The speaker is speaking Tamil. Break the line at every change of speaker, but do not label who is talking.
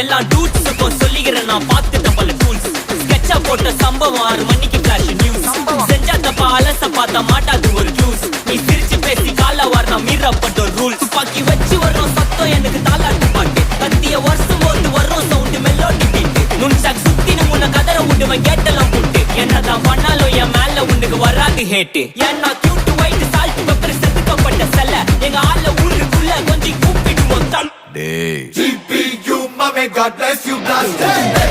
எல்லா டூட்ஸுக்கும் சொல்லிக்கிறேன் நான் பார்த்துட்ட பல டூல்ஸ். ஸ்கெட்சா போட்ட சம்பவம் 6 மணிக்கு ஃபிளாஷ் நியூஸ். செஞ்சா தப்பா அலச பார்த்தா மாட்டாது ஒரு ஜூஸ். நீ சிரிச்சு பேசி கால வாரினா மீறப்பட்ட ரூல்ஸ். துப்பாக்கி வச்சு வர்றோம் சத்தம் எனக்கு தாளாட்டு பாட்டு. கத்திய வருஷம் போது வர்றோம் சவுண்டு மெல்லோடி பீட்டு. நுண்சாக் சுத்தினு முன்ன கதற விடுவேன் கேட்டெல்லாம் போட்டு. என்னதான் பண்ணாலும் என் மேல உனக்கு வராது ஹேட்டு. ஏன்னா கியூட் ஒயிட் சால்ட் பெப்பர் செதுக்கப்பட்ட செல்ல. எங்க ஆள ஊருக்குள்ள கொஞ்சம் கூப்பிடுவோம் தம்.
GPU, mommy, God bless you, blast.